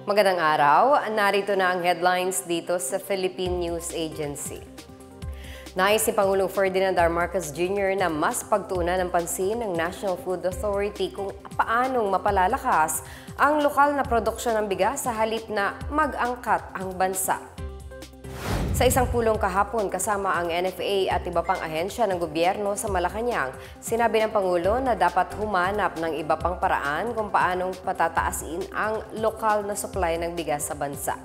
Magandang araw, narito na ang headlines dito sa Philippine News Agency. Nais ni Pangulong Ferdinand R. Marcos Jr. na mas pagtuunan ng pansin ng National Food Authority kung paanong mapalalakas ang lokal na produksyon ng bigas sa halip na mag-angkat ang bansa. Sa isang pulong kahapon kasama ang NFA at iba pang ahensya ng gobyerno sa Malacanang, sinabi ng Pangulo na dapat humanap ng iba pang paraan kung paanong patataasin ang lokal na supply ng bigas sa bansa.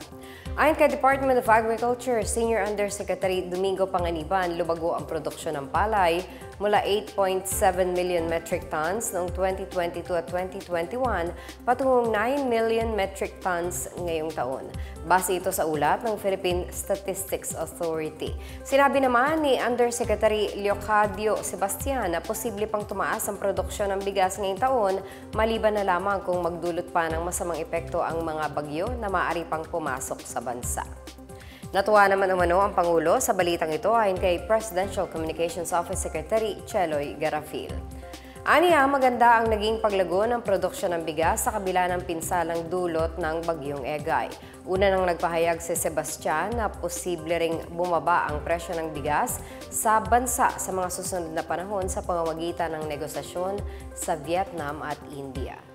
Ayon kay Department of Agriculture, Senior Undersecretary Domingo Panganiban, lumago ang produksyon ng palay mula 8.7 million metric tons noong 2022 at 2021 patungong 9 million metric tons ngayong taon. Base ito sa ulat ng Philippine Statistics Authority. Sinabi naman ni Undersecretary Leocadio Sebastian na posible pang tumaas ang produksyon ng bigas ngayong taon maliban na lamang kung magdulot pa ng masamang epekto ang mga bagyo na maaari pang pumasok sa bansa. Natuwa naman umano ang Pangulo sa balitang ito ayon kay Presidential Communications Office Secretary Cheloy Garafil. Aniya, maganda ang naging paglago ng produksyon ng bigas sa kabila ng pinsalang dulot ng bagyong Egay. Una nang nagpahayag si Sebastian na posible ring bumaba ang presyo ng bigas sa bansa sa mga susunod na panahon sa pamamagitan ng negosasyon sa Vietnam at India.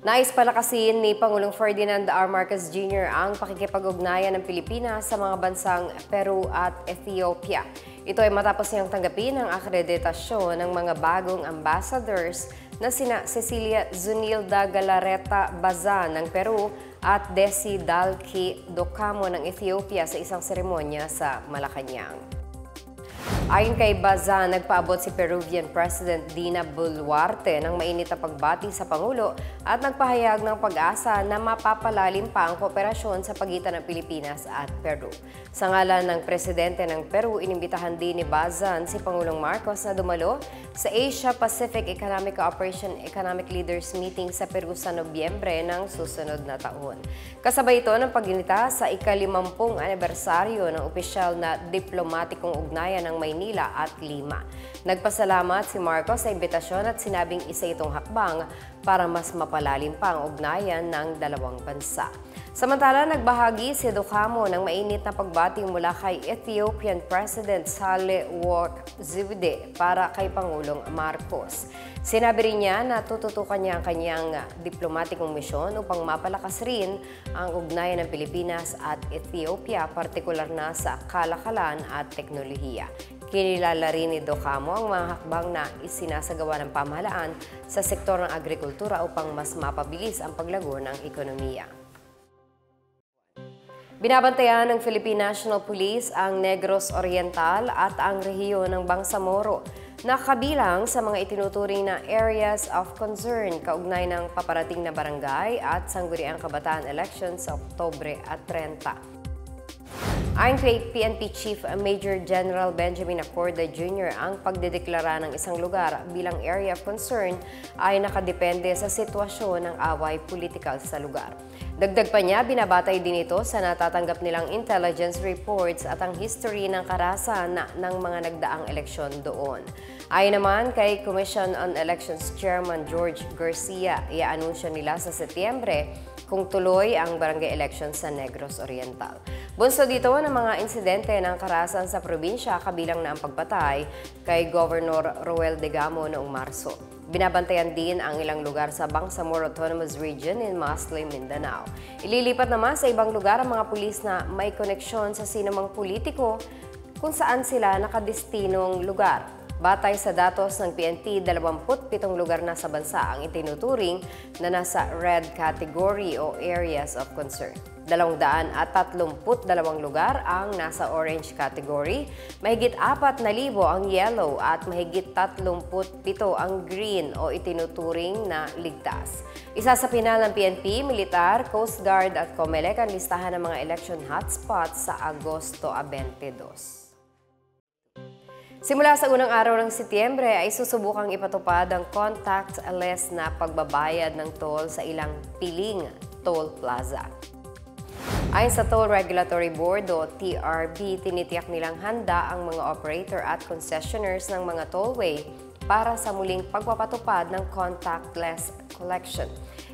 Nais palakasin ni Pangulong Ferdinand R. Marcos Jr. ang pakikipag-ugnayan ng Pilipinas sa mga bansang Peru at Ethiopia. Ito ay matapos niyang tanggapin ang akreditasyon ng mga bagong ambassadors na sina Cecilia Zunilda Galareta Bazan ng Peru at Desi Dalki Docamo ng Ethiopia sa isang seremonya sa Malacanang. Ayon kay Bazan, nagpaabot si Peruvian President Dina Boluarte ng mainit na pagbati sa Pangulo at nagpahayag ng pag-asa na mapapalalim pa ang kooperasyon sa pagitan ng Pilipinas at Peru. Sa ngalan ng Presidente ng Peru, inimbitahan din ni Bazan si Pangulong Marcos na dumalo sa Asia-Pacific Economic Cooperation Economic Leaders Meeting sa Peru sa Nobyembre ng susunod na taon. Kasabay ito ng pagginita sa ika-50 anibersaryo ng opisyal na diplomatikong ugnayan ng Maynila at Lima. Nagpasalamat si Marcos sa imbitasyon at sinabing isa itong hakbang para mas mapalalim pa ang ugnayan ng dalawang bansa. Samantala, nagbahagi si Docamo ng mainit na pagbati mula kay Ethiopian President Saleh Work Zewde para kay Pangulong Marcos. Sinabi rin niya na tututukan niya ang kanyang diplomatikong misyon upang mapalakas rin ang ugnayan ng Pilipinas at Ethiopia, partikular na sa kalakalan at teknolohiya. Kinilala rin ni Docamo ang mga hakbang na isinasagawa ng pamahalaan sa sektor ng agrikultura upang mas mapabilis ang paglago ng ekonomiya. Binabantayan ng Philippine National Police ang Negros Oriental at ang rehiyon ng Bangsamoro na kabilang sa mga itinuturing na areas of concern kaugnay ng paparating na barangay at sangguniang kabataan elections sa Oktubre at 30. Ayon kay PNP Chief Major General Benjamin Acorda Jr., ang pagdedeklara ng isang lugar bilang area of concern ay nakadepende sa sitwasyon ng away politikal sa lugar. Dagdag pa niya, binabatay din ito sa natatanggap nilang intelligence reports at ang history ng karahasan ng mga nagdaang eleksyon doon. Ayon naman kay Commission on Elections Chairman George Garcia, i-anunsyo nila sa Setyembre kung tuloy ang barangay election sa Negros Oriental. Bunso dito ng mga insidente ng karahasan sa probinsya kabilang na ang pagpatay kay Governor Roel Degamo noong Marso. Binabantayan din ang ilang lugar sa Bangsamoro Autonomous Region in Masli, Mindanao. Ililipat naman sa ibang lugar ang mga pulis na may koneksyon sa sinumang politiko kung saan sila nakadestinong lugar. Batay sa datos ng PNP, 27 lugar na sa bansa ang itinuturing na nasa red category o areas of concern. 232 lugar ang nasa orange category, mahigit 4,000 ang yellow at mahigit 37 ang green o itinuturing na ligtas. Isa sa pinal ng PNP, Militar, Coast Guard at COMELEC ang listahan ng mga election hotspots sa Agosto 22. Simula sa unang araw ng Setyembre ay susubukang ipatupad ang contactless na pagbabayad ng toll sa ilang piling toll plaza. Ayon sa Toll Regulatory Board o TRB, tinitiyak nilang handa ang mga operator at concessionaires ng mga tollway para sa muling pagpapatupad ng contactless collection.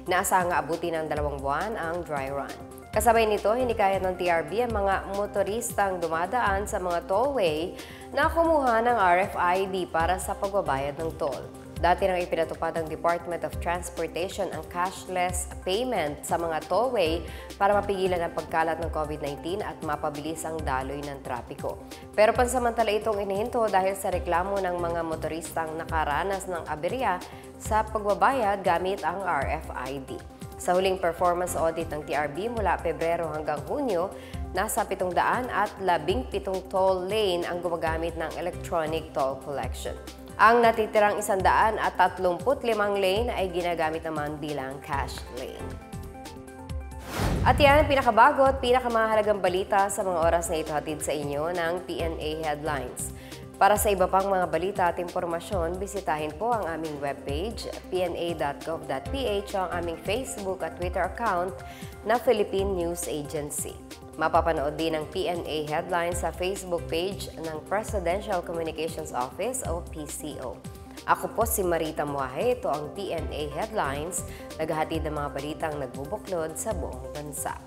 Inaasahang abutin ng 2 buwan ang dry run. Kasabay nito, hinikayat ng TRB ang mga motoristang dumadaan sa mga tollway na kumuha ng RFID para sa pagbabayad ng toll. Dati nang ipinatupad ng Department of Transportation ang cashless payment sa mga tollway para mapigilan ang pagkalat ng COVID-19 at mapabilis ang daloy ng trapiko. Pero pansamantala itong inihinto dahil sa reklamo ng mga motoristang nakaranas ng aberya sa pagbabayad gamit ang RFID. Sa huling performance audit ng TRB mula Pebrero hanggang Hunyo, nasa 717 toll lane ang gumagamit ng electronic toll collection. Ang natitirang 135 lane ay ginagamit naman bilang cash lane. At yan ang pinakabago at pinakamahalagang balita sa mga oras na ito hatid sa inyo ng PNA Headlines. Para sa iba pang mga balita at impormasyon, bisitahin po ang aming webpage, pna.gov.ph, o ang aming Facebook at Twitter account na Philippine News Agency. Mapapanood din ang PNA Headlines sa Facebook page ng Presidential Communications Office o PCO. Ako po si Marita Muahe, ito ang PNA Headlines, naghahatid ng mga balitang nagbubuklod sa buong bansa.